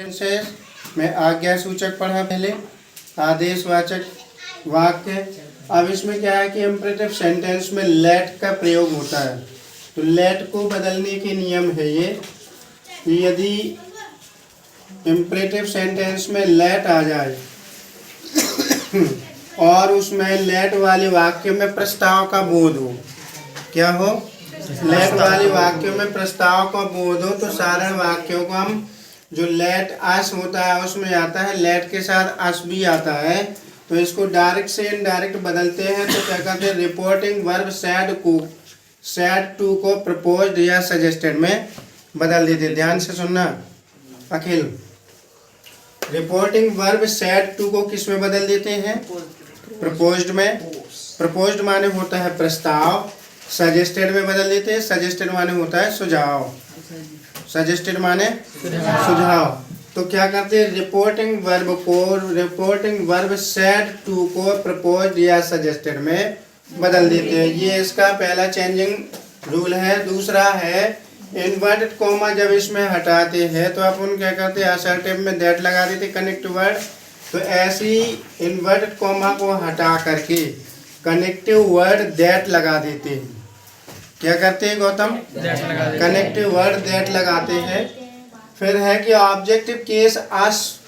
Sentences में आज्ञा सूचक पढ़ा पहले, आदेशवाचक वाक्य। अब इसमें क्या है कि इम्परेटिव सेंटेंस में लेट का प्रयोग होता है। तो लेट को बदलने के नियम है ये कि यदि इम्परेटिव सेंटेंस में लेट आ जाए और उसमें लेट वाले वाक्य में प्रस्ताव का बोध हो, क्या हो, लेट वाले वाक्यों में प्रस्ताव का बोध हो, तो सारे वाक्यों को हम जो लेट अस होता है उसमें आता है, लेट के साथ अस भी आता है, तो इसको डायरेक्ट से इनडायरेक्ट बदलते हैं। तो क्या कहते हैं, रिपोर्टिंग वर्ब सैड टू को प्रपोज्ड या सजेस्टेड में बदल देते। ध्यान से सुनना अखिल, रिपोर्टिंग वर्ब सैड टू को किस में बदल देते हैं, प्रपोज्ड में। प्रपोज्ड माने होता है प्रस्ताव, सजेस्टेड में बदल देते हैं, सजेस्टेड माने होता है सुझाव, सजेस्टेड माने सुझाव। तो क्या करते हैं, रिपोर्टिंग वर्ब सैड टू को प्रपोज्ड या सजेस्टेड में बदल देते हैं। ये इसका पहला चेंजिंग रूल है। दूसरा है इन्वर्टेड कॉमा, जब इसमें हटाते हैं तो अपन क्या करते हैं, असर्टिव में दैट लगा देते कनेक्टिव वर्ड। तो ऐसी इन्वर्टेड कॉमा को हटा करके कनेक्टिव वर्ड दैट लगा देते हैं। क्या करते हैं गौतम, कनेक्टिव वर्ड दैट लगाते हैं। फिर है कि ऑब्जेक्टिव केस अस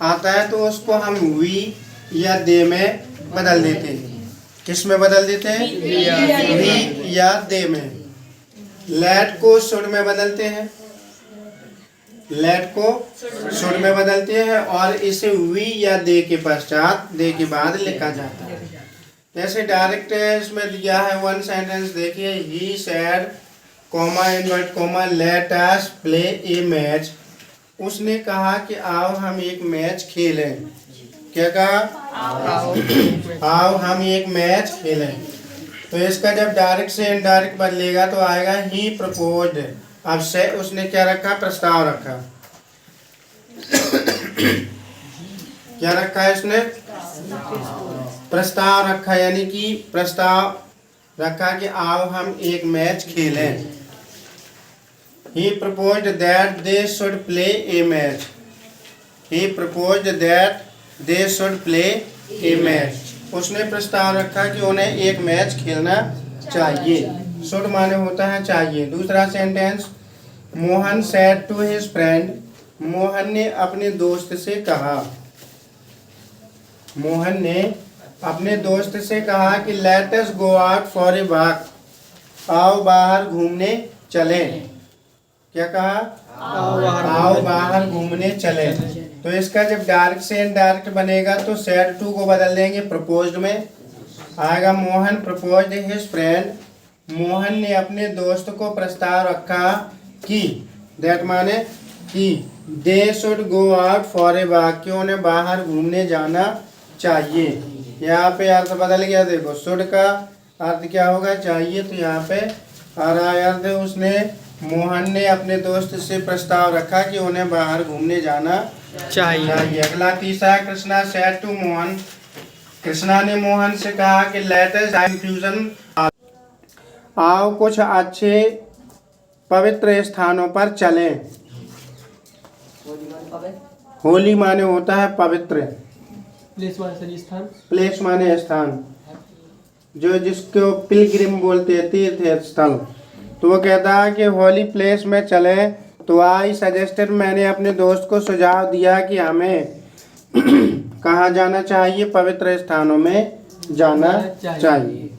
आता है तो उसको हम वी या दे में बदल देते हैं। किस में बदल देते हैं, वी या दे में। लेट को शुड में बदलते हैं, लेट को शुड में बदलते हैं और इसे वी या दे के पश्चात, दे के बाद लिखा जाता है। जैसे डायरेक्ट इसमें दिया है वन सेंटेंस, देखिए, he said comma invert comma let us play a match. उसने कहा कि आओ हम एक मैच खेलें। क्या कहा, आओ हम एक मैच खेलें। तो इसका जब डायरेक्ट से इनडायरेक्ट बदलेगा तो आएगा ही प्रपोज्ड। अब से उसने क्या रखा, प्रस्ताव रखा। क्या रखा है इसने, प्रस्ताव रखा, यानी कि प्रस्ताव रखा कि आओ हम एक मैच खेलें। He proposed that they should play a match. He proposed that they should play a match. उसने प्रस्ताव रखा कि उन्हें एक मैच खेलना चाहिए। should माने होता है चाहिए। दूसरा sentence, Mohan said to his friend, Mohan ने अपने दोस्त से कहा, मोहन ने अपने दोस्त से कहा कि let us go out for a walk, आओ बाहर घूमने चलें। क्या कहा, आओ बाहर घूमने चले। तो इसका जब डायरेक्ट से इनडायरेक्ट बनेगा तो सैड टू को बदल देंगे प्रपोज्ड में, आएगा Mohan proposed his friend, Mohan ने अपने दोस्त को प्रस्ताव रखा कि, दैट माने कि, they should go out for a walk, कि उन्हें बाहर घूमने जाना चाहिए। यहाँ पे अर्थ बदल गया, देखो, शुड का अर्थ क्या होगा, चाहिए। तो यहाँ पे आ रहा है अर्थ, उसने, मोहन ने अपने दोस्त से प्रस्ताव रखा कि उन्हें बाहर घूमने जाना चाहिए। अगला तीसरा, कृष्णा सेड टू मोहन, कृष्णा ने मोहन से कहा कि लेट अस इंफ्यूजन, आओ कुछ अच्छे पवित्र स्थानों पर चलें। होली माने होता है पवित्र, प्लेस माने स्थान, जो जिसको पिलग्रिम बोलते हैं, तीर्थ स्थल। तो वो कहता है कि होली प्लेस में चले। तो आई सजेस्टेड, मैंने अपने दोस्त को सुझाव दिया कि हमें कहाँ जाना चाहिए, पवित्र स्थानों में जाना चाहिए।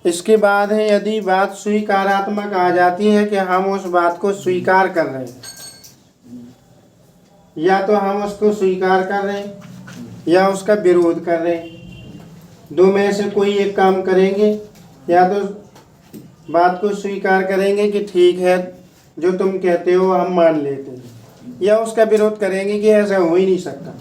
इसके बाद है, यदि बात स्वीकारात्मक आ जाती है कि हम उस बात को स्वीकार कर रहे हैं, या तो हम उसको स्वीकार कर रहे हैं या उसका विरोध कर रहे हैं, दो में से कोई एक काम करेंगे। या तो बात को स्वीकार करेंगे कि ठीक है जो तुम कहते हो हम मान लेते हैं, या उसका विरोध करेंगे कि ऐसा हो ही नहीं सकता।